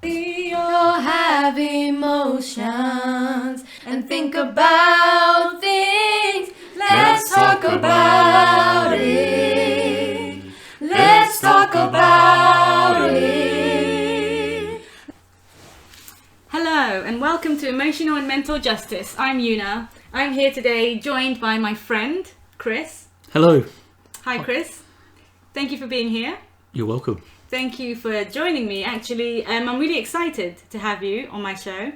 We all have emotions and think about things. Let's talk about it. Let's talk about it. Hello and welcome to Emotional and Mental Justice. I'm Yuna. I'm here today joined by my friend, Chris. Hello. Hi, Chris. Thank you for being here. You're welcome. Thank you for joining me. Actually, I'm really excited to have you on my show,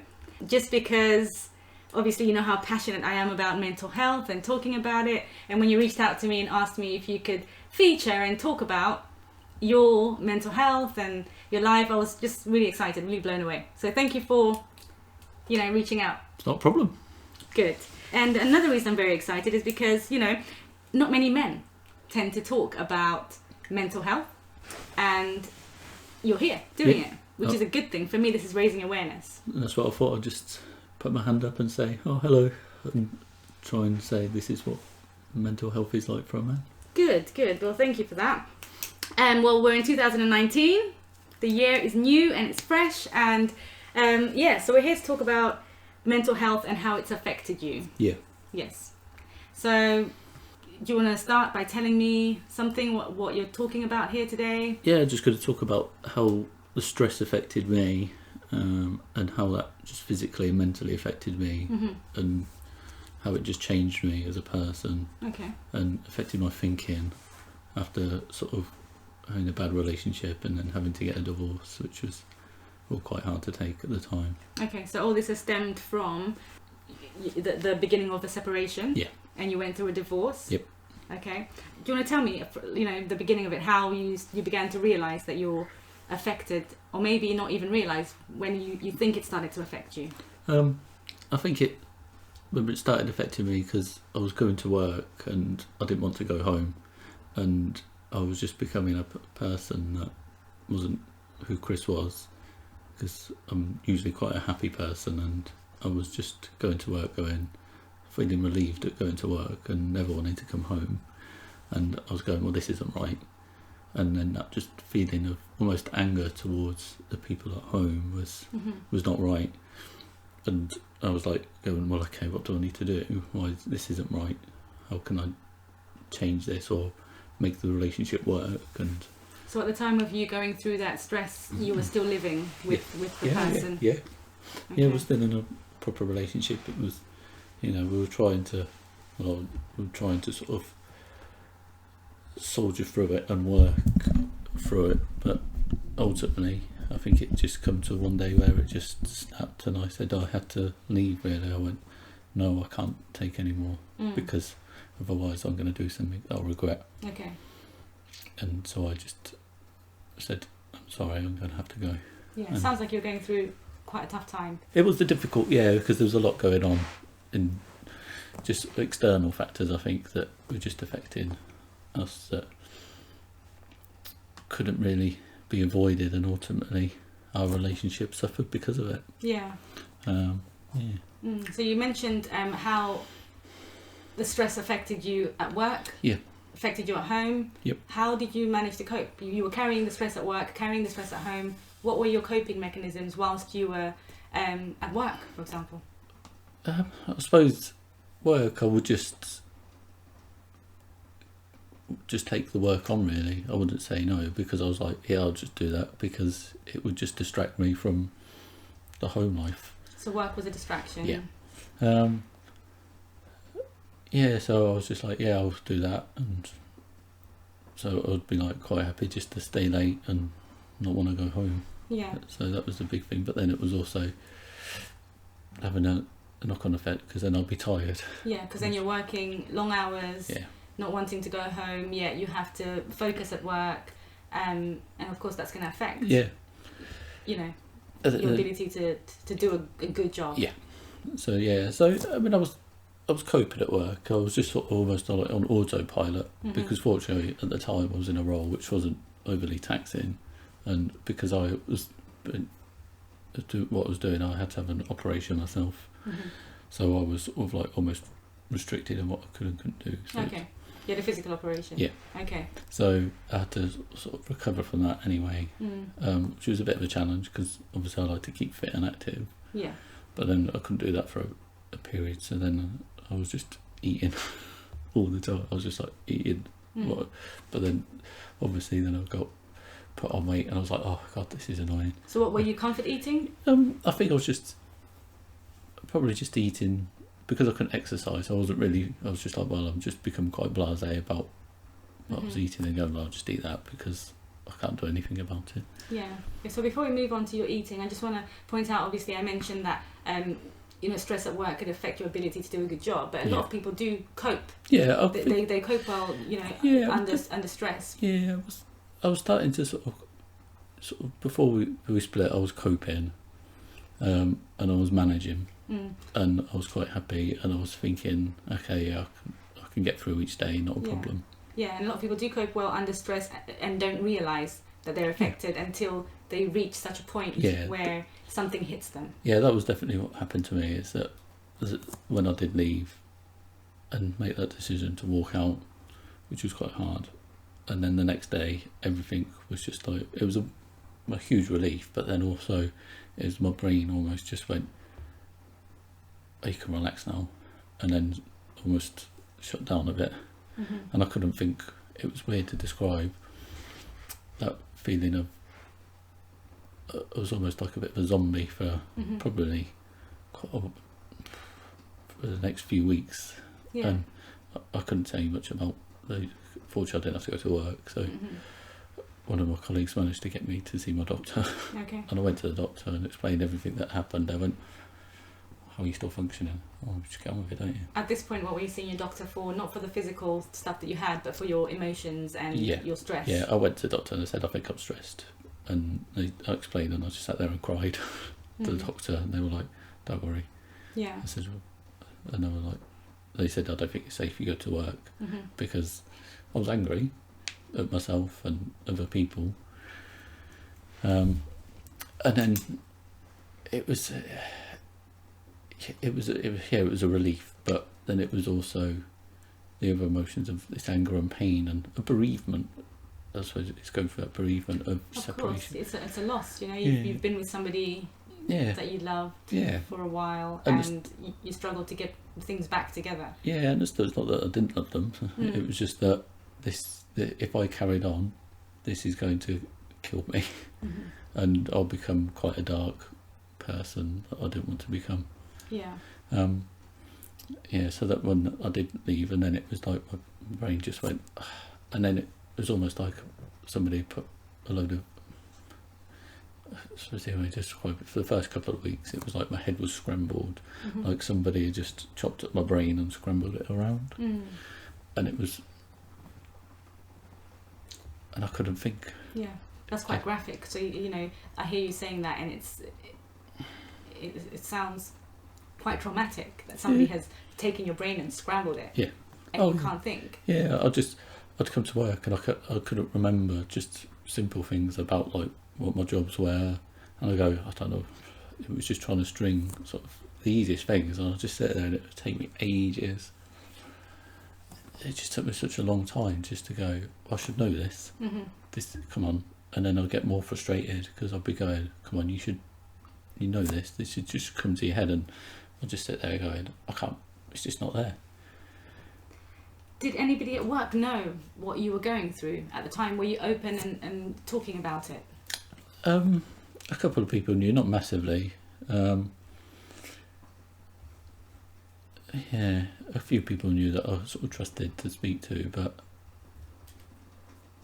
just because obviously you know how passionate I am about mental health and talking about it. And when you reached out to me and asked me if you could feature and talk about your mental health and your life, I was just really excited, really blown away. So thank you for, reaching out. It's not a problem. Good. And another reason I'm very excited is because, not many men tend to talk about mental health. And you're here doing it, which is a good thing. For me, this is raising awareness. That's what I thought. I'd just put my hand up and say, oh, hello, and try and say this is what mental health is like for a man. Good. Well, thank you for that. Well, we're in 2019. The year is new and it's fresh. And so we're here to talk about mental health and how it's affected you. Yeah. Yes. So do you want to start by telling me something, what you're talking about here today? Yeah, just going to talk about how the stress affected me and how that just physically and mentally affected me and how it just changed me as a person. Okay. And affected my thinking after sort of having a bad relationship and then having to get a divorce, which was all quite hard to take at the time. Okay, so all this has stemmed from the beginning of the separation? Yeah. And you went through a divorce? Yep. Okay. Do you want to tell me, the beginning of it, how you began to realise that you're affected, or maybe not even realise when you think it started to affect you? I think it started affecting me because I was going to work and I didn't want to go home, and I was just becoming a person that wasn't who Chris was, because I'm usually quite a happy person, and I was just going to work, feeling relieved at going to work and never wanting to come home. And I was going, well, this isn't right. And then that just feeling of almost anger towards the people at home was not right. And I was like going, well, okay, what do I need to do? Why this isn't right? How can I change this or make the relationship work? And so at the time of you going through that stress, you were still living with the person? Yeah. Okay. Yeah, I was still in a proper relationship. It was, we were trying to sort of soldier through it and work through it, but ultimately I think it just come to one day where it just snapped and I said I had to leave. Really, I went, no, I can't take any more because otherwise I'm going to do something I'll regret. Okay. And so I just said, I'm sorry, I'm going to have to go. Yeah, it sounds like you're going through quite a tough time. It was because there was a lot going on in just external factors, I think, that were just affecting us that couldn't really be avoided, and ultimately our relationship suffered because of it. Yeah. So you mentioned how the stress affected you at work. Yeah. Affected you at home. Yep. How did you manage to cope? You were carrying the stress at work, carrying the stress at home. What were your coping mechanisms whilst you were at work, for example? I suppose work, I would just take the work on, really. I wouldn't say no, because I was like, yeah, I'll just do that, because it would just distract me from the home life. So work was a distraction? Yeah. So I was just like, yeah, I'll do that. And so I would be like quite happy just to stay late and not want to go home. Yeah. So that was the big thing. But then it was also having a knock-on effect, because then I'll be tired. Yeah, because then you're working long hours, not wanting to go home, yet you have to focus at work, and of course that's going to affect your ability to do a good job. Yeah. So I mean, I was coping at work. I was just sort of almost on autopilot, because fortunately at the time I was in a role which wasn't overly taxing, and because I was what I was doing, I had to have an operation myself. So I was sort of like almost restricted in what I could and couldn't do. So okay. You had a physical operation? Yeah. Okay. So I had to sort of recover from that anyway, which was a bit of a challenge because obviously I like to keep fit and active. Yeah. But then I couldn't do that for a period, so then I was just eating all the time. I was just like eating, but then obviously then I got put on weight and I was like, oh god, this is annoying. So what, were you comfort eating? I think I was probably just eating because I couldn't exercise. I was just like, well, I'm just become quite blasé about what I was eating and going, well, I'll just eat that because I can't do anything about it. Yeah. So before we move on to your eating, I just want to point out, obviously I mentioned that stress at work could affect your ability to do a good job, but a lot of people do cope. Yeah, they cope well, under stress. Yeah, I was starting to sort of before we split, I was coping, and I was managing, and I was quite happy, and I was thinking, okay, yeah, I can get through each day, not a problem. Yeah, and a lot of people do cope well under stress and don't realise that they're affected until they reach such a point where something hits them. Yeah, that was definitely what happened to me, is that when I did leave and make that decision to walk out, which was quite hard, and then the next day everything was just like, it was a huge relief, but then also it was my brain almost just went, oh, you can relax now, and then almost shut down a bit. And I couldn't think, it was weird to describe that feeling of, it was almost like a bit of a zombie for probably for the next few weeks. And I couldn't tell you much about fortunately I didn't have to go to work, so one of my colleagues managed to get me to see my doctor. Okay. And I went to the doctor and explained everything that happened. They went, how are you still functioning? Oh, just get on with it, don't you? At this point, what were you seeing your doctor for? Not for the physical stuff that you had, but for your emotions and your stress? Yeah, I went to the doctor and I said, I think I'm stressed. And I explained, and I just sat there and cried to the doctor, and they were like, don't worry. Yeah. I said, and they were like, they said, I don't think it's safe you go to work, because I was angry at myself and other people. And then it was a relief, but then it was also the other emotions of this anger and pain and a bereavement. I suppose it's going through that bereavement of separation. Course, it's a loss. You've been with somebody that you loved for a while, and you struggle to get things back together. Yeah, and it's not that I didn't love them. It was just that if I carried on, this is going to kill me, and I'll become quite a dark person that I didn't want to become. Yeah. So that when I did leave, and then it was like my brain just went, and then it was almost like somebody put a load of, just describe it, for the first couple of weeks it was like my head was scrambled, like somebody had just chopped up my brain and scrambled it around, and it was, and I couldn't think. Yeah, that's quite graphic. So I hear you saying that, and it sounds quite traumatic that somebody has taken your brain and scrambled it. Yeah. And you can't think. Yeah, I'd come to work and I couldn't remember just simple things about like what my jobs were, and I go, I don't know, it was just trying to string sort of the easiest things, and I'd just sit there and it would take me ages. It just took me such a long time just to go, I should know this. This, come on. And then I'll get more frustrated because I'll be going, come on, you know this should just come to your head, and I'll just sit there going, I can't, it's just not there. Did anybody at work know what you were going through at the time? Were you open and talking about it? A couple of people knew, not massively. A few people knew that I sort of trusted to speak to, but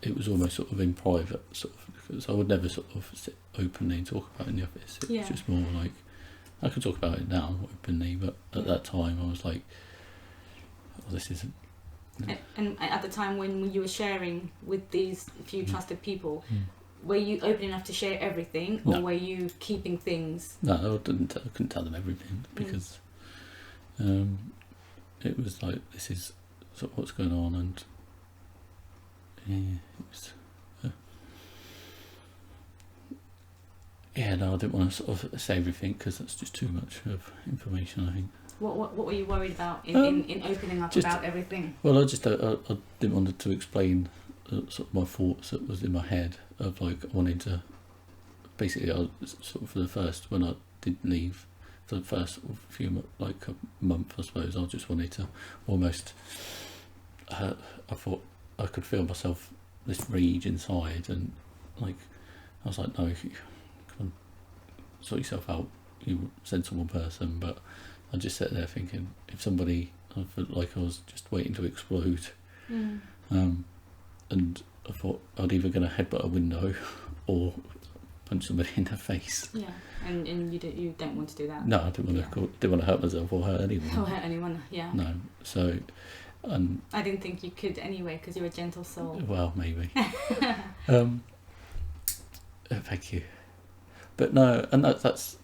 it was almost sort of in private, sort of, because I would never sort of sit openly and talk about it in the office. It was just more like, I could talk about it now openly, but at that time I was like, oh, this isn't. And at the time when you were sharing with these few trusted people, were you open enough to share everything, or were you keeping things? No, I couldn't tell them everything, because it was like, this is sort of what's going on, and it was, no, I didn't want to sort of say everything because that's just too much of information, I think. What were you worried about in opening up just- about everything? Well, I didn't want to explain sort of my thoughts that was in my head of like wanting to. Basically, I sort of for the first when I did leave, for the first few like a month, I suppose, I just wanted to almost. I thought I could feel myself this rage inside, and like I was like, no, come on, sort yourself out, you sensible person. But I just sat there thinking, if somebody, I felt like I was just waiting to explode. And I thought I'd either going to headbutt a window or punch somebody in the face. Yeah, and you don't want to do that. No, I didn't want to hurt myself or hurt anyone. Or hurt anyone, yeah. No, so, I didn't think you could anyway because you're a gentle soul. well, maybe. Thank you. But no, and that's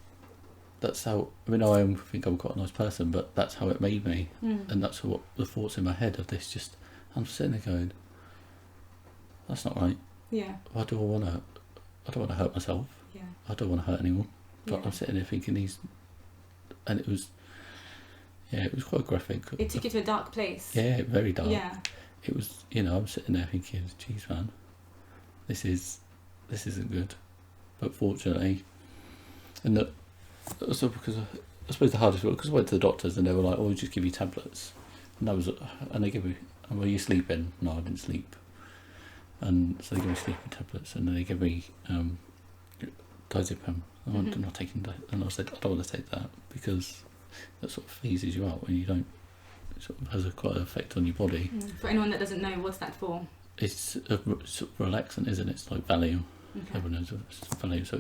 how. I mean, I think I'm quite a nice person, but that's how it made me, and that's what the thoughts in my head of this. Just I'm sitting there going, that's not right. Yeah. Why do I want to? I don't want to hurt myself. Yeah. I don't want to hurt anyone. But Yeah. I'm sitting there thinking and it was quite graphic. It took you to a dark place. Yeah, very dark. Yeah. It was, I'm sitting there thinking, geez, man, this isn't good. But fortunately, and that also because I suppose the hardest was because I went to the doctors and they were like, "Oh, we'll just give you tablets," and they gave me, "Well, you sleeping?" No, I didn't sleep. And so they gave me sleeping tablets, and then they gave me diazepam. I'm not taking that, and I said I don't want to take that because that sort of phases you out when you don't. It sort of has quite an effect on your body. For anyone that doesn't know, what's that for? It's a sort of relaxant, isn't it? It's like Valium. Okay. Everyone knows it's Valium, so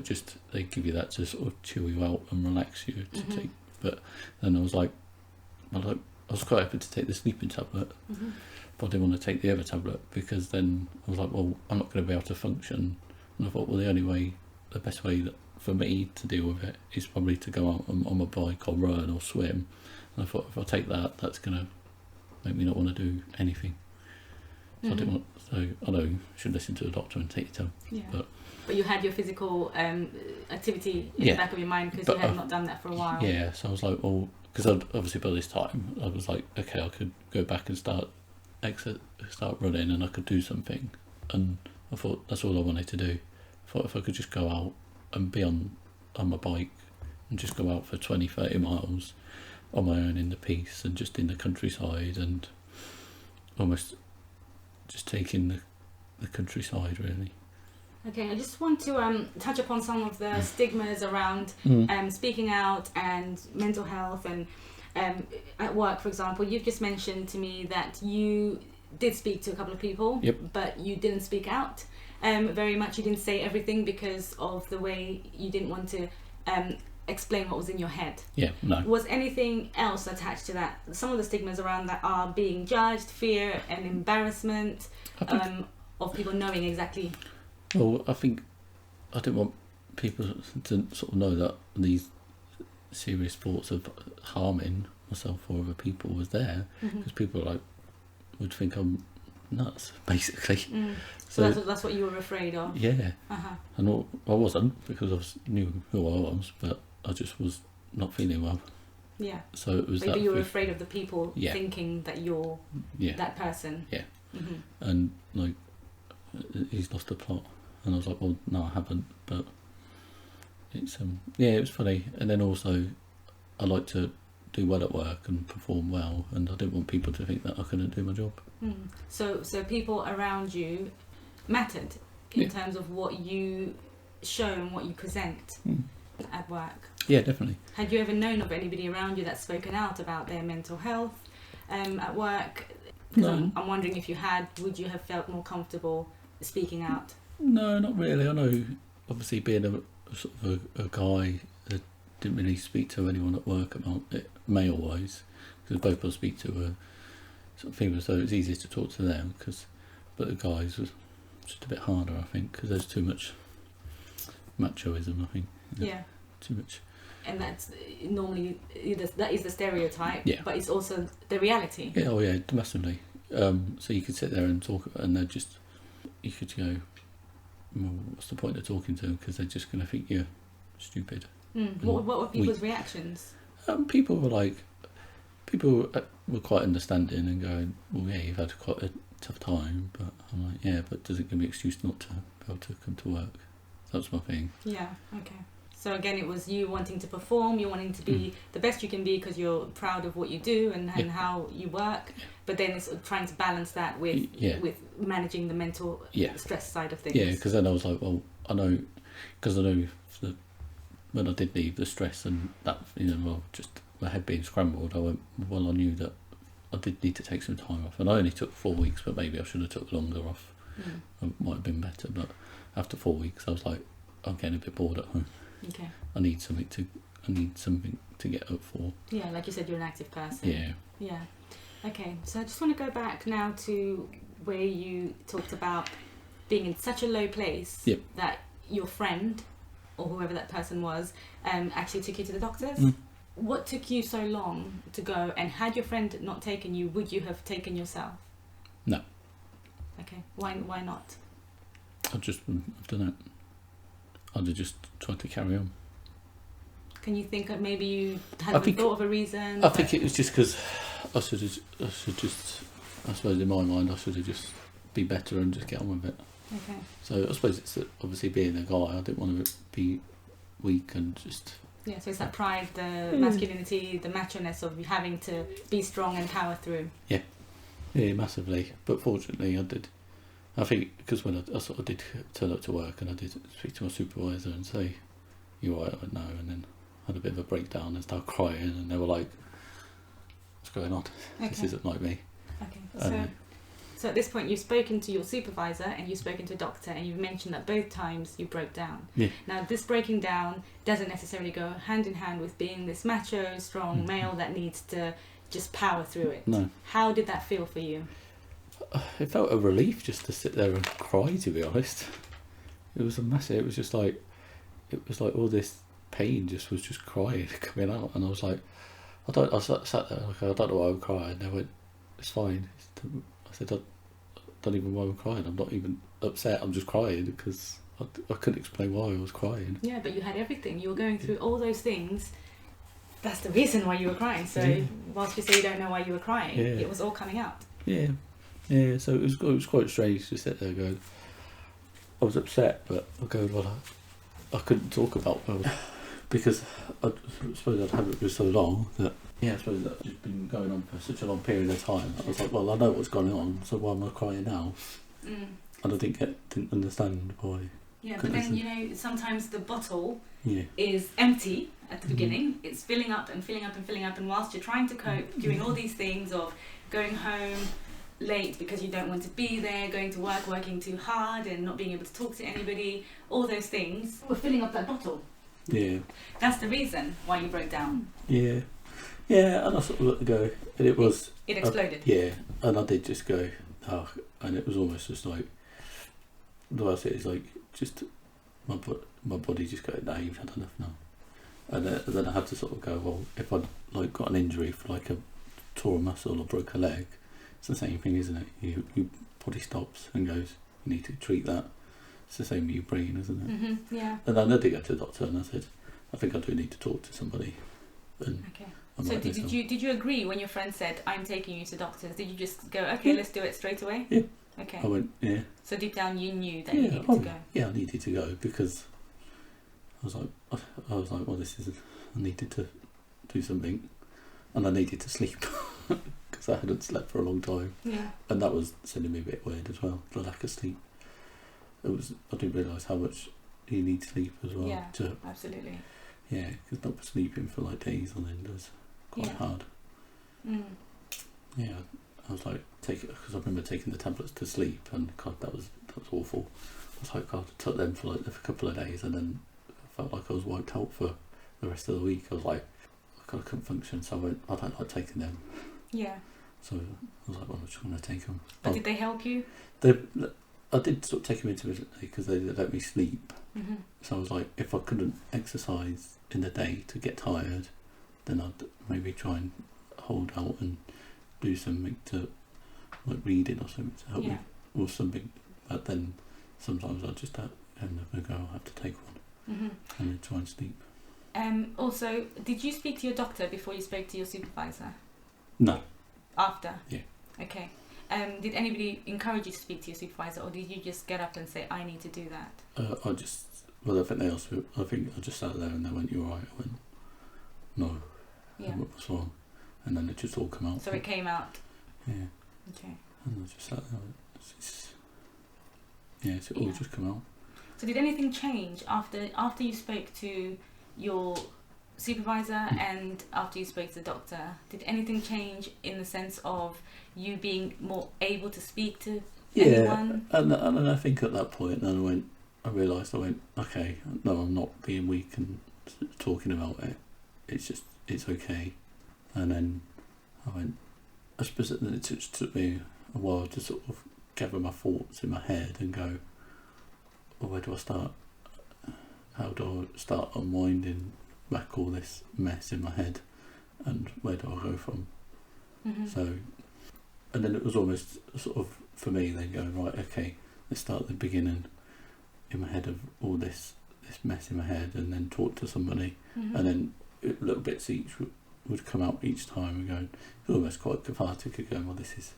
they give you that to sort of chill you out and relax you to take. But then I was like, I was quite happy to take the sleeping tablet, but I didn't want to take the other tablet because then I was like, well, I'm not going to be able to function. And I thought, well, the best way for me to deal with it is probably to go out on my bike or run or swim. And I thought if I take that, that's going to make me not want to do anything. So I didn't want. So I know you should listen to the doctor and take your time. Yeah. But you had your physical activity in the back of your mind because you had not done that for a while. Yeah. So I was like, well, because obviously by this time I was like, okay, I could go back and start running, and I could do something. And I thought that's all I wanted to do. I thought if I could just go out and be on my bike and just go out for 20-30 miles on my own in the peace and just in the countryside and almost just taking the countryside really. Okay, I just want to touch upon some of the stigmas around speaking out and mental health and at work, for example. You've just mentioned to me that you did speak to a couple of people, but you didn't speak out very much. You didn't say everything because of the way you didn't want to explain what was in your head. Yeah, no. Was anything else attached to that? Some of the stigmas around that are being judged, fear and embarrassment of people knowing exactly. Well, I think I didn't want people to sort of know that these serious thoughts of harming myself or other people was there, because people would think I'm nuts, basically. So that's what you were afraid of. Yeah. And I wasn't, because I knew who I was, but I just was not feeling well. Yeah. So it was Maybe that. you were afraid of the people Yeah. thinking that you're that person. Yeah. And like, he's lost the plot, and I was like, well, no, I haven't. But it's it was funny. And then also, I like to do well at work and perform well, and I didn't want people to think that I couldn't do my job. So people around you mattered in terms of what you show and what you present at work. Yeah, definitely. Had you ever known of anybody around you that's spoken out about their mental health at work? No. I'm wondering if you had, would you have felt more comfortable speaking out? No, not really. I know, obviously, being a sort of a guy, I didn't really speak to anyone at work about it, male-wise, because both of us speak to sort of females, so it's easier to talk to them. But the guys was just a bit harder, I think, because there's too much machoism, I think. Yeah. Too much. And that's normally, that is the stereotype, but it's also the reality. Yeah, oh yeah, massively. So you could sit there and talk, and you could go, well, what's the point of talking to them? Because they're just going to think you're stupid. What were people's reactions? People were like, People were quite understanding and going, well, yeah, you've had quite a tough time, but I'm like, yeah, but does it give me an excuse not to be able to come to work? That's my thing. Yeah, okay. So again, it was you wanting to perform, you wanting to be the best you can be because you're proud of what you do and how you work, but then it's trying to balance that with managing the mental stress side of things. Yeah, because then I was like, well, I know when I did leave, the stress and that, just my head being scrambled, I went, well, I knew that I did need to take some time off, and I only took 4 weeks, but maybe I should have took longer off. It might have been better, but after 4 weeks, I was like, I'm getting a bit bored at home. Okay. I need something to get up for. Yeah, like you said, you're an active person. Yeah. Yeah. Okay, so I just want to go back now to where you talked about being in such a low place that your friend, or whoever that person was, actually took you to the doctors. What took you so long to go, and had your friend not taken you, would you have taken yourself? No. Okay, why not? I just wouldn't have done it. I'd have just tried to carry on. Can you think of maybe you hadn't thought of a reason? I think it was just because I suppose in my mind I should have just be better and just get on with it. Okay. So I suppose it's obviously being a guy, I didn't want to be weak and just... Yeah, so it's that pride, the masculinity, the macho-ness of having to be strong and power through. Yeah, massively. But fortunately I did. I think because when I sort of did turn up to work and I did speak to my supervisor and say, "You all right?" I went, "No," and then I had a bit of a breakdown and started crying, and they were like, "What's going on? Okay. This isn't like me." Okay, so at this point you've spoken to your supervisor and you've spoken to a doctor, and you've mentioned that both times you broke down. Yeah. Now this breaking down doesn't necessarily go hand in hand with being this macho, strong male that needs to just power through it. No. How did that feel for you? It felt a relief just to sit there and cry, to be honest. It was a massive, it was like all this pain just was just crying, coming out, and I was like, I sat there like, I don't know why I'm crying, and they went, "It's fine." I said, I don't even know why I'm crying, I'm not even upset, I'm just crying because I couldn't explain why I was crying. Yeah, but you had everything, you were going through all those things. That's the reason why you were crying. So whilst you say you don't know why you were crying, it was all coming out. Yeah, so it was quite strange to sit there going, I was upset, but I go, well, I couldn't talk about it because I suppose I'd had it for so long that, I suppose that it's been going on for such a long period of time. I was like, well, I know what's going on, so why am I crying now? And I didn't understand why. Yeah, but then, sometimes the bottle is empty at the beginning. It's filling up and filling up and filling up, and whilst you're trying to cope, doing all these things of going home late because you don't want to be there, going to work, working too hard and not being able to talk to anybody, all those things were filling up that bottle. Yeah. That's the reason why you broke down. Yeah, and I sort of let it go, and it exploded. And I did just go, and it was almost just like, the way I see it is like, just my body just going, no, you've had enough now. And then I had to sort of go, well, if I'd like got an injury for like a tore a muscle or broke a leg, it's the same thing, isn't it? Your body stops and goes, you need to treat that. It's the same with your brain, isn't it? Mm-hmm, yeah. And then I did go to the doctor and I said, I think I do need to talk to somebody. And okay. So did you agree when your friend said, I'm taking you to doctors? Did you just go, okay, let's do it straight away? Yeah. Okay. I went, yeah. So deep down you knew that you needed to go? Yeah, I needed to go because I was like, well, I needed to do something, and I needed to sleep because I hadn't slept for a long time. Yeah. And that was sending me a bit weird as well, the lack of sleep. I didn't realise how much you need sleep as well. Yeah, absolutely. Yeah, because not sleeping for like days on end is quite hard. Yeah, I was like, because I remember taking the tablets to sleep, and God, that was awful. I was like, God, I took them for like a couple of days, and then I felt like I was wiped out for the rest of the week. I was like, I couldn't function, so I went, I don't like taking them. Yeah. So I was like, well, I'm just going to take them. But did they help you? I did sort of take them intermittently because they let me sleep. Mm-hmm. So I was like, if I couldn't exercise in the day to get tired, then I'd maybe try and hold out and do something to, like reading or something to help me, or something. But then sometimes I just end up I'll have to take one and then try and sleep. Also, did you speak to your doctor before you spoke to your supervisor? No. After? Yeah. Okay. Did anybody encourage you to speak to your supervisor, or did you just get up and say, I need to do that? I think they asked me, I think I just sat there and they went, "You alright?" I went, "No." Yeah. What's wrong? And then it just all came out. So it came out. Yeah. Okay. And I just sat there. It's all just come out. So did anything change after you spoke to your supervisor and after you spoke to the doctor? Did anything change in the sense of you being more able to speak to anyone? And I think at that point, then I realised, okay, no, I'm not being weak and talking about it. It's okay. And then I suppose it took me a while to sort of gather my thoughts in my head and go, well, where do I start? How do I start unwinding back all this mess in my head, and where do I go from? Mm-hmm. So, and then it was almost sort of for me then going, right, okay, let's start at the beginning in my head of all this mess in my head, and then talk to somebody, Mm-hmm. and then little bits each would come out each time and go, it's almost quite cathartic of going, well, this is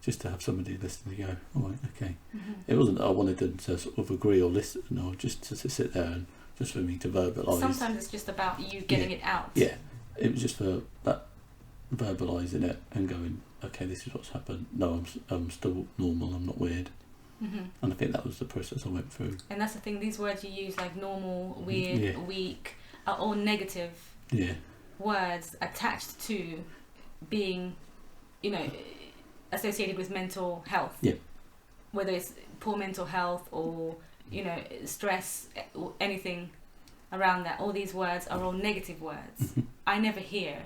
just to have somebody listen to go, all right, okay. Mm-hmm. It wasn't that I wanted them to sort of agree or listen, or just to sit there and just for me to verbalise. Sometimes it's just about you getting it out. Yeah, it was just for that, verbalising it and going, okay, this is what's happened. No, I'm still normal, I'm not weird. Mm-hmm. And I think that was the process I went through. And that's the thing, these words you use, like normal, weird, Yeah. weak, are all negative Yeah, words attached to being, associated with mental health. Yeah. Whether it's poor mental health or, stress or anything around that, all these words are all negative words. Mhm. I never hear,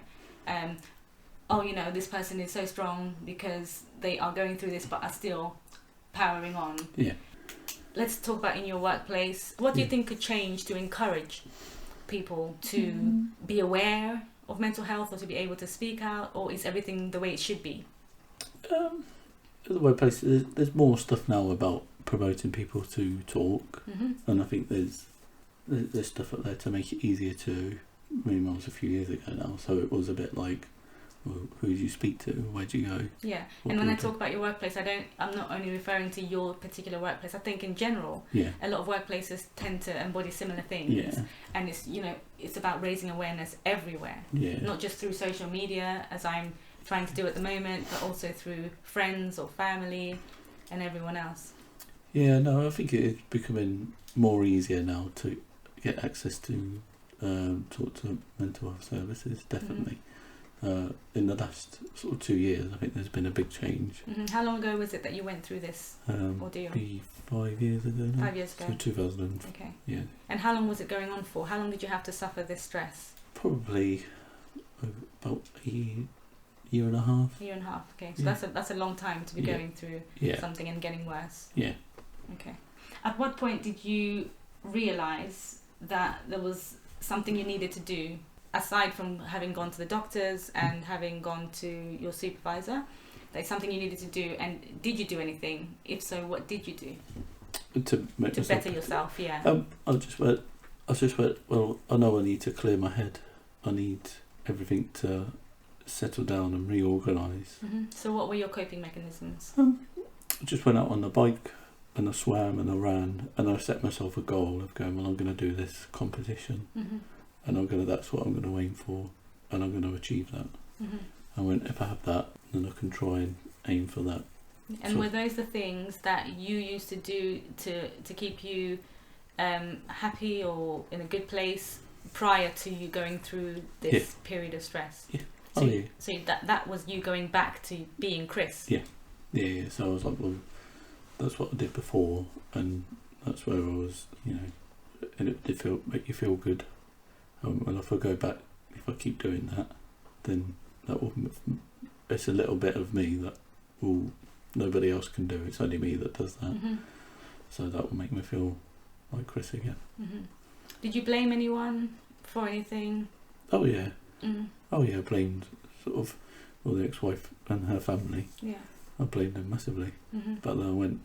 this person is so strong because they are going through this but are still powering on. Yeah. Let's talk about in your workplace. What do you Yeah. think could change to encourage people to be aware of mental health or to be able to speak out, or is everything the way it should be? At the workplace, there's more stuff now about promoting people to talk, Mm-hmm. and I think there's stuff up there to make it easier to. I mean, that was a few years ago now, so it was a bit like, well, who did you speak to? Where'd you go? Yeah, What and when I people talk about your workplace, I'm not only referring to your particular workplace. I think in general, Yeah, a lot of workplaces tend to embody similar things. yeah, And it's about raising awareness everywhere, yeah. not just through social media, as I'm trying to do at the moment, but also through friends or family and everyone else. Yeah, no, I think it is becoming more easier now to get access to talk to mental health services, definitely. In the last sort of 2 years, I think there's been a big change. Mm-hmm. How long ago was it that you went through this ordeal? Be 5 years ago now. 5 years ago. So 2000, Okay. yeah. And how long was it going on for? How long did you have to suffer this stress? Probably about a year and a half. A year and a half. Okay, so Yeah. that's a long time to be Yeah. going through Yeah, something and getting worse. yeah. Okay. At what point did you realise that there was something you needed to do, aside from having gone to the doctors and having gone to your supervisor? There's something you needed to do, and did you do anything? If so, what did you do To make to myself better yourself? Yeah. I just went, well, I know I need to clear my head. I need everything to settle down and reorganise. Mm-hmm. So what were your coping mechanisms? I just went out on the bike and I swam and I ran, and I set myself a goal of going, well, I'm going to do this competition, Mm-hmm. and that's what I'm going to aim for, and I'm going to achieve that. Mm-hmm. I went, if I have that, then I can try and aim for that. And So- were those the things that you used to do to keep you happy or in a good place prior to you going through this period of stress? Yeah. So, Oh, yeah. so that was you going back to being Chris. Yeah. Yeah, so I was like, well, that's what I did before, and that's where I was, and it did make you feel good. And if I go back, if I keep doing that, then it's a little bit of me that nobody else can do. It's only me that does that. Mm-hmm. So that will make me feel like Chris again. Mm-hmm. Did you blame anyone for anything? Oh yeah, Mm. oh yeah. I blamed sort of the ex-wife and her family. Yeah. I blamed them massively. Mm-hmm. But then I went,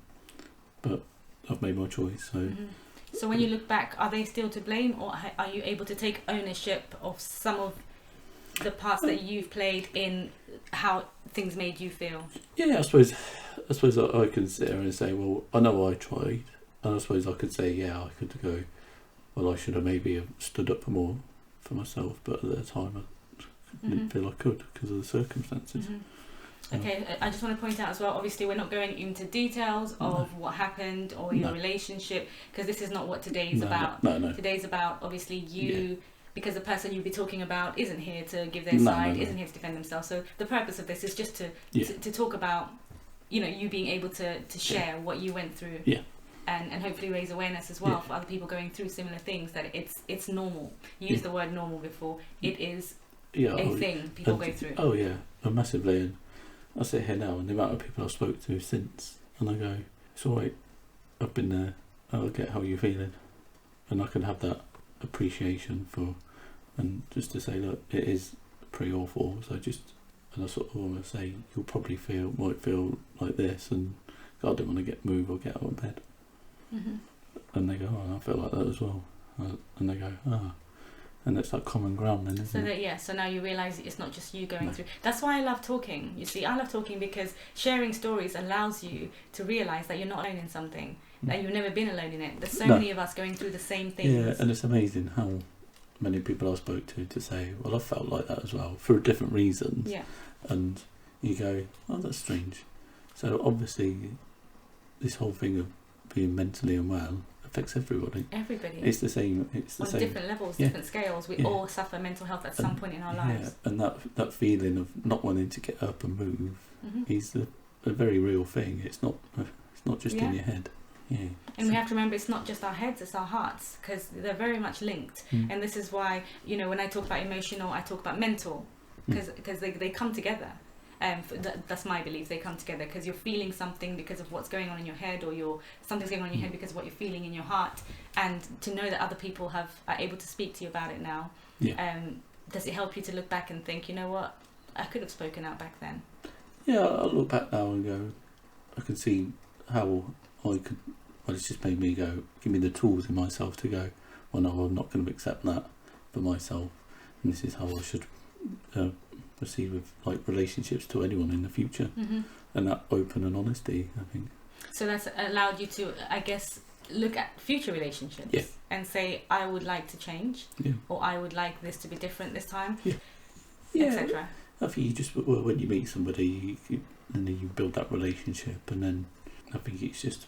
but I've made my choice. So Mm-hmm. So when you look back, are they still to blame, or are you able to take ownership of some of the parts that you've played in how things made you feel. Yeah, I suppose I can sit there and say, well, I know I tried, and I suppose I could say, yeah, I could go, well, I should have maybe have stood up more for myself, but at the time I didn't feel I could because of the circumstances. Okay, I just want to point out as well, obviously we're not going into details of what happened or your relationship, because this is not what today's about. No. Today's about obviously you, because the person you'll be talking about isn't here to give their side, isn't here to defend themselves. So the purpose of this is just to talk about, you know, you being able to share what you went through. Yeah. And hopefully raise awareness as well for other people going through similar things, that it's normal. You used the word normal before. It is a thing people go through. Oh yeah, massively. And I sit here now, and the amount of people I've spoke to since, and I go, it's alright, I've been there, I get how you're feeling, and I can have that appreciation for, and just to say, look, it is pretty awful, so and I sort of want to say, you'll probably might feel like this, and I don't want to move or get out of bed. And they go, oh, I feel like that as well, and they go, ah. And it's that common ground then, isn't it? So now you realise it's not just you going through. That's why I love talking. You see, I love talking because sharing stories allows you to realise that you're not alone in something, that you've never been alone in it. There's so many of us going through the same things. Yeah, and it's amazing how many people I spoke to say, well, I felt like that as well, for different reasons. Yeah. And you go, oh, that's strange. So obviously, this whole thing of being mentally unwell affects everybody. It's the same. It's the on same. Different levels, different scales. We all suffer mental health at some point in our lives. Yeah, and that feeling of not wanting to get up and move is a very real thing. It's not just in your head. Yeah. And we have to remember, it's not just our heads, it's our hearts, because they're very much linked. And this is why, you know, when I talk about emotional, I talk about mental, because they come together. That's my belief. They come together because you're feeling something because of what's going on in your head, or something's going on in your head because of what you're feeling in your heart. And to know that other people are able to speak to you about it now, does it help you to look back and think, you know what, I could have spoken out back then? Yeah, I look back now and go, I can see how I could. Well, it's just made me go, give me the tools in myself to go, well, no, I'm not going to accept that for myself, and this is how I should proceed with like relationships to anyone in the future, and that open and honesty, I think. So that's allowed you to, I guess, look at future relationships and say, I would like to change, or I would like this to be different this time, etc. I think you just, when you meet somebody, and then you build that relationship, and then I think it's just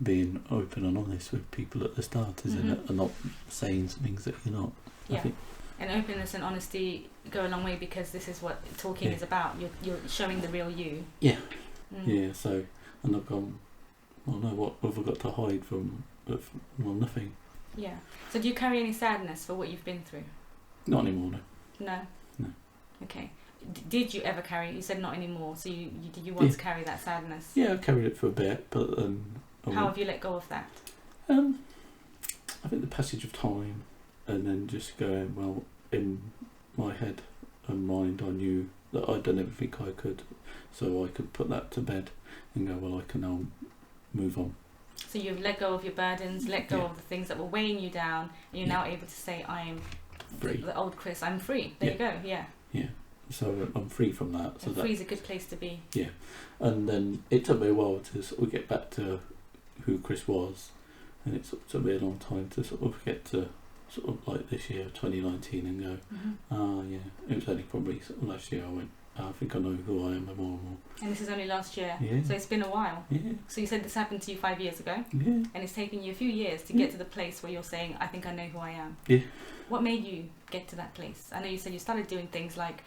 being open and honest with people at the start, isn't it, and not saying things that you're not. I think. And openness and honesty go a long way, because this is what talking is about. You're showing the real you. Yeah. Yeah, so, and I've gone, well, no, what have I got to hide from? Well, nothing. Yeah. So do you carry any sadness for what you've been through? Not anymore, no. No? No. Okay. Did you ever carry it? You said not anymore, so did you once carry that sadness? Yeah, I carried it for a bit, but... how have you let go of that? I think the passage of time, and then just going, well, in my head and mind, I knew that I'd done everything I could, so I could put that to bed and go, well, I can now move on. So you've let go of your burdens, let go of the things that were weighing you down, and you're now able to say, I'm free. The old Chris, I'm free. There you go, Yeah. So I'm free from that. So free is a good place to be. Yeah. And then it took me a while to sort of get back to who Chris was, and it sort of took me a long time to sort of get to sort of like this year, 2019, and go, it was only probably sort of last year I went, I think I know who I am more and more. And this is only last year, yeah. So it's been a while. Yeah. So you said this happened to you 5 years ago, and it's taken you a few years to get to the place where you're saying, I think I know who I am. Yeah. What made you get to that place? I know you said you started doing things like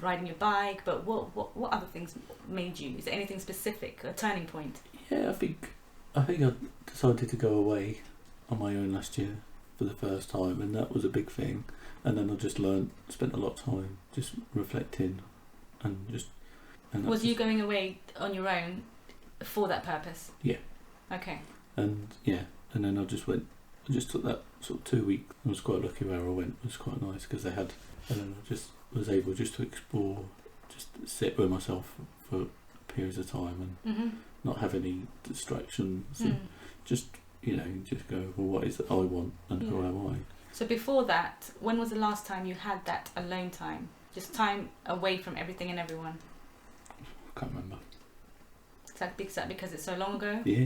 riding your bike, but what other things made you? Is there anything specific, a turning point? Yeah, I think I decided to go away on my own last year for the first time, and that was a big thing. And then I just spent a lot of time just reflecting, and just. And was you going away on your own for that purpose? Yeah. Okay. And then I just took that sort of 2 weeks. I was quite lucky where I went. It was quite nice because I just was able just to explore, just sit with myself for periods of time and not have any distractions and just go, well, what is it I want and who am I? So before that, when was the last time you had that alone time? Just time away from everything and everyone. I can't remember. Is that because it's so long ago? Yeah,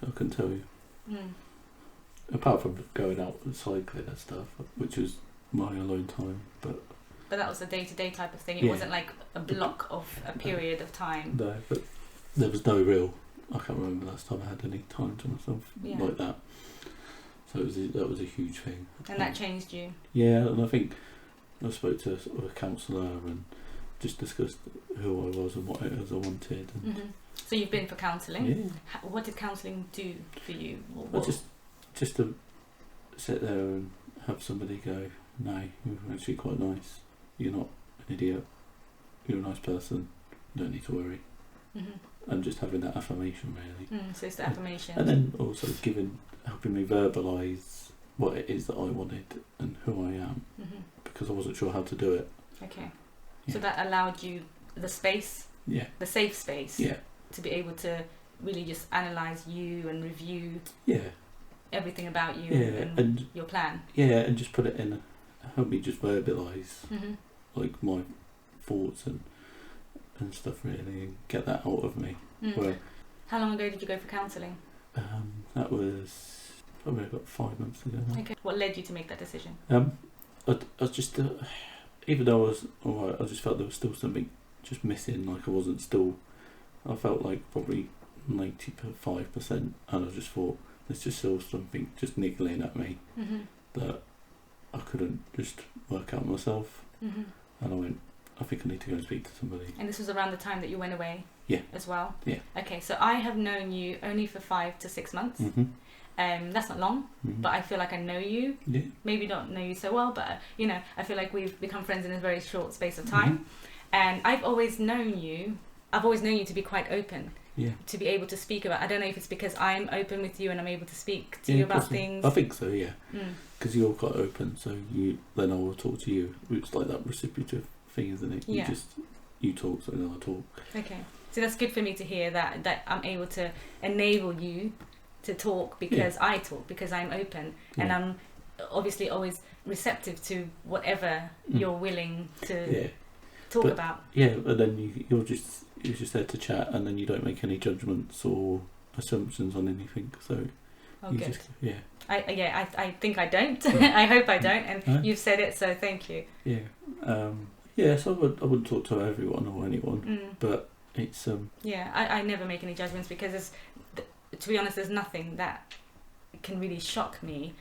I can tell you. Mm. Apart from going out and cycling and stuff, which was my alone time, but that was a day-to-day type of thing. It Yeah. wasn't like a block of a period of time. no, but there was no real. I can't remember last time I had any time to myself Yeah. like that. So that was a huge thing. And that changed you. Yeah, and I think I spoke to sort of a counsellor and just discussed who I was and what it was I wanted. And Hmm. So you've been for counselling. yeah, What did counselling do for you? I just to sit there and have somebody go, no, you're actually quite nice. You're not an idiot. You're a nice person. You don't need to worry. Hmm. And just having that affirmation, really. So it's the affirmation. And then also helping me verbalise what it is that I wanted and who I am, Hmm. because I wasn't sure how to do it. Okay. Yeah. So that allowed you the space, Yeah, the safe space, yeah, to be able to really just analyse you and review yeah, everything about you yeah, and your plan. yeah, and just put it in, help me just verbalise Hmm. like my thoughts and stuff, really, and get that out of me. Mm. Well, How long ago did you go for counselling? that was probably about 5 months ago now. Okay. What led you to make that decision? I was just, even though I was alright, I just felt there was still something just missing. Like I felt like probably 95%, and I just thought there's just still something just niggling at me Hmm. that I couldn't just work out myself. Hmm. And I went, I think I need to go and speak to somebody. And this was around the time that you went away. Yeah. As well. Yeah. Okay, so I have known you only for 5 to 6 months. Mm-hmm. That's not long, but I feel like I know you. Yeah. Maybe not know you so well, but I feel like we've become friends in a very short space of time. And I've always known you. To be quite open. Yeah. To be able to speak about. I don't know if it's because I'm open with you and I'm able to speak to you about possibly. things. I think so, yeah. Mm. Because you're quite open, so then I will talk to you. It's like that reciprocal thing, isn't it? Yeah. You talk, so then I talk. Okay, so that's good for me to hear that I'm able to enable you to talk because I talk, because I'm open, and Yeah. I'm obviously always receptive to whatever you're willing to talk about. Yeah, and then you're just there to chat, and then you don't make any judgments or assumptions on anything. So Oh, you good. just I think I don't. I hope I don't, and No? you've said it, so thank you. So I wouldn't talk to everyone or anyone, but it's Yeah, I never make any judgments because to be honest, there's nothing that can really shock me,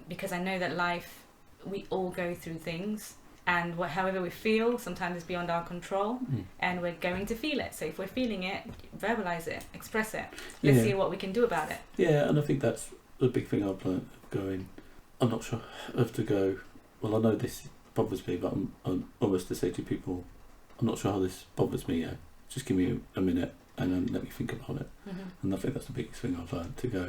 because I know that life, we all go through things, and however we feel, sometimes it's beyond our control, and we're going to feel it. So if we're feeling it, verbalize it, express it. Let's see what we can do about it. Yeah, and I think that's the big thing I've learned of going. I'm not sure of to go. Well, I know this bothers me, but I'm almost to say to people, I'm not sure how this bothers me yet. Just give me a minute and then let me think about it. And I think that's the biggest thing I've learned, to go,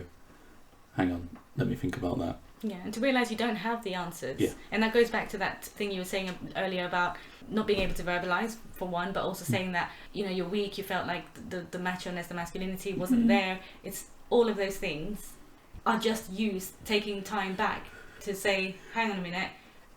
hang on, let me think about that. Yeah, and to realise you don't have the answers. Yeah. And that goes back to that thing you were saying earlier about not being able to verbalise, for one, but also saying that, you're weak, you felt like the macho-ness, the masculinity wasn't there. It's all of those things are just you taking time back to say, hang on a minute,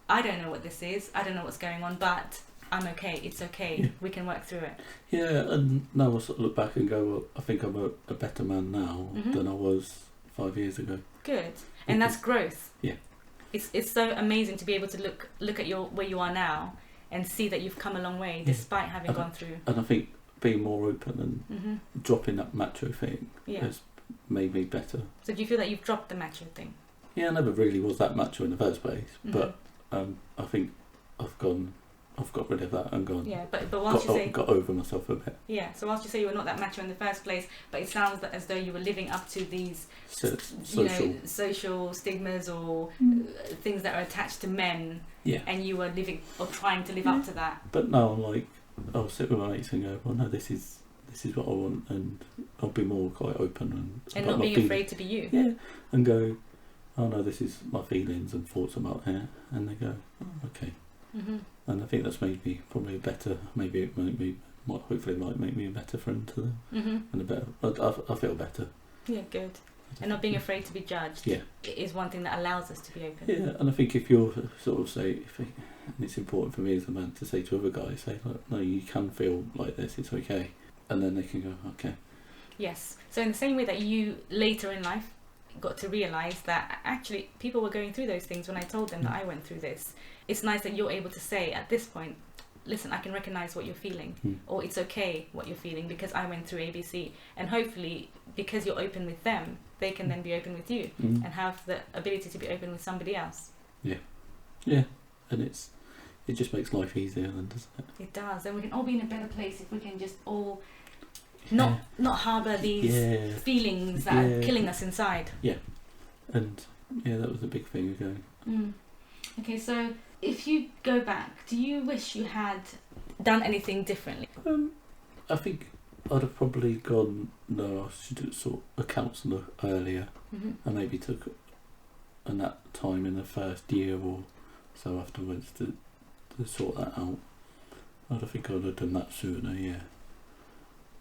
I don't know what this is, I don't know what's going on, but I'm okay, it's okay, we can work through it. Yeah, and now I sort of look back and go, well, I think I'm a better man now than I was 5 years ago. Good. And that's growth. Yeah. It's so amazing to be able to look at where you are now and see that you've come a long way despite having gone through. And I think being more open and dropping that macho thing has made me better. So do you feel that you've dropped the macho thing? Yeah, I never really was that macho in the first place, but I think I've got rid of that and gone. Yeah, but whilst you say got over myself a bit. Yeah, so whilst you say you were not that macho in the first place, but it sounds as though you were living up to these social stigmas or things that are attached to men. Yeah. And you were living or trying to live up to that. But now I'm like, I'll sit with my mates and go, well, no, this is what I want, and I'll be more quite open and not being afraid to be you. Yeah, and go, oh no, this is my feelings and thoughts about here, and they go, oh, okay. And I think that's made me probably better. Maybe it hopefully it might make me a better friend to them, and a better. I feel better. Yeah, good. And not being afraid to be judged Yeah. is one thing that allows us to be open. Yeah, and I think if you're sort of and it's important for me as a man to say to other guys, say, like, no, you can feel like this, it's okay. And then they can go, okay. Yes. So in the same way that you later in life got to realise that actually people were going through those things when I told them that I went through this, it's nice that you're able to say at this point, listen, I can recognise what you're feeling, or it's okay what you're feeling because I went through ABC. And hopefully, because you're open with them, they can then be open with you and have the ability to be open with somebody else. Yeah. Yeah. And it just makes life easier then, doesn't it? It does. And we can all be in a better place if we can just all not harbour these feelings that are killing us inside. Yeah. And that was a big thing again. Okay, so if you go back, do you wish you had done anything differently? I think I'd have probably gone, no, I should have sought a counsellor earlier, and maybe took that time in the first year or so afterwards to sort that out. I don't think I would have done that sooner, yeah.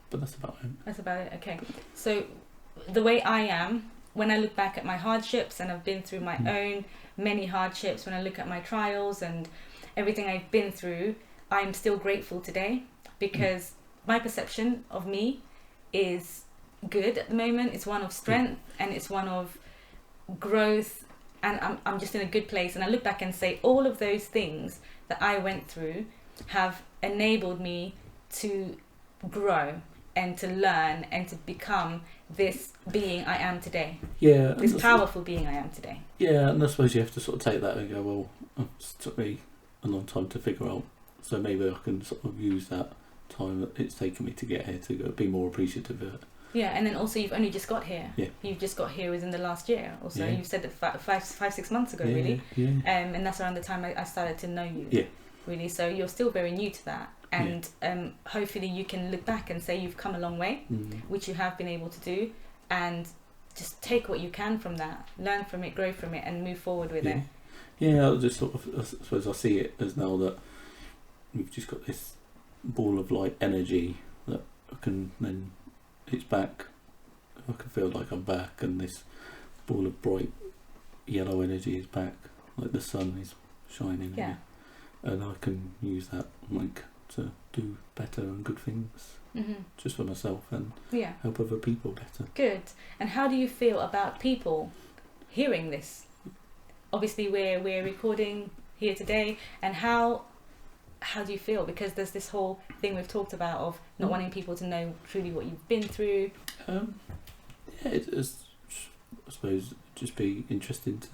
But that's about it. That's about it, okay. So the way I am, when I look back at my hardships, and I've been through my own many hardships, when I look at my trials and everything I've been through, I'm still grateful today because my perception of me is good at the moment. It's one of strength and it's one of growth, and I'm just in a good place. And I look back and say all of those things that I went through have enabled me to grow and to learn and to become this being I am today. Yeah. This powerful being I am today. Yeah, and I suppose you have to sort of take that and go, well, it took me a long time to figure out, so maybe I can sort of use that time that it's taken me to get here to be more appreciative of it. Yeah, and then also you've only just got here. Yeah. You've just got here within the last year or so. Yeah. You've said that 5-6 months ago, really. Yeah. And that's around the time I started to know you. Yeah. Really, so you're still very new to that. And hopefully you can look back and say you've come a long way, which you have been able to do, and just take what you can from that, learn from it, grow from it, and move forward with it. Yeah, I just sort of, I suppose I see it as now that we've just got this ball of light energy that I can then, it's back, I can feel like I'm back, and this ball of bright yellow energy is back, like the sun is shining. Yeah. And I can use that like to do better and good things just for myself and help other people better. Good. And how do you feel about people hearing this? Obviously we're recording here today, and how do you feel? Because there's this whole thing we've talked about of not wanting people to know truly what you've been through. It's, I suppose, just be interesting to,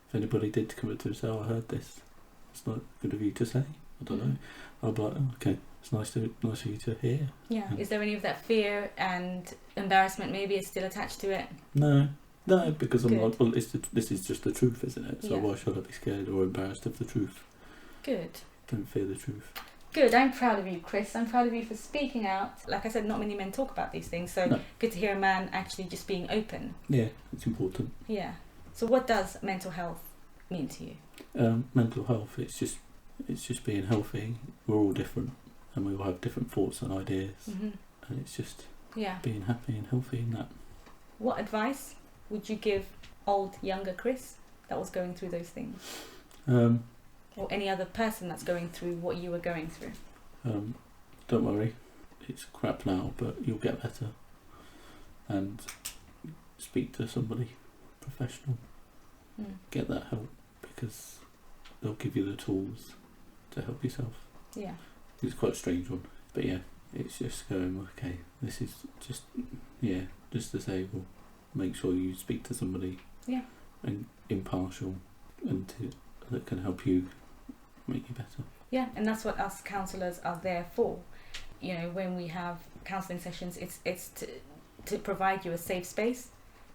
if anybody did come up to say, oh, I heard this, it's not good of you to say, I don't know, I'll be like, oh, okay, it's nice for you to hear. Yeah. Is there any of that fear and embarrassment maybe is still attached to it? No, because I'm like, well, this is just the truth, isn't it? So why should I be scared or embarrassed of the truth? Good. Don't fear the truth. Good. I'm proud of you, Chris. I'm proud of you for speaking out. Like I said, not many men talk about these things, so good to hear a man actually just being open. Yeah, it's important. Yeah. So what does mental health mean to you? Mental health, it's just being healthy. We're all different, and we all have different thoughts and ideas, and it's just being happy and healthy in that. What advice would you give younger Chris that was going through those things? Or any other person that's going through what you were going through? Don't worry, it's crap now, but you'll get better. And speak to somebody professional. Get that help, because they'll give you the tools to help yourself. Yeah. It's quite a strange one, but it's just going, okay, this is just to say, well, make sure you speak to somebody and impartial and that can help you make you better. Yeah, and that's what us counsellors are there for. You know, when we have counselling sessions, it's to provide you a safe space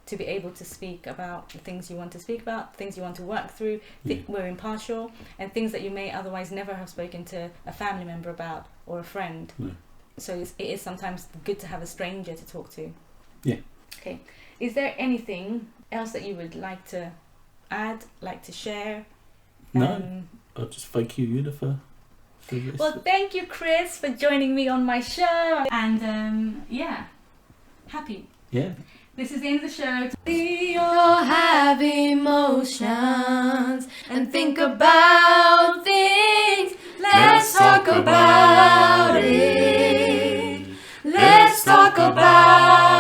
to be able to speak about the things you want to speak about, things you want to work through. We're impartial, and things that you may otherwise never have spoken to a family member about or a friend. No. So it is sometimes good to have a stranger to talk to. Yeah. Okay. Is there anything else that you would like to add, like to share? No. I'll just thank you, Yuna, for this. Well, thank you, Chris, for joining me on my show. And happy. Yeah. This is the end of the show. We all have emotions and think about things. Let's talk about it. Let's talk about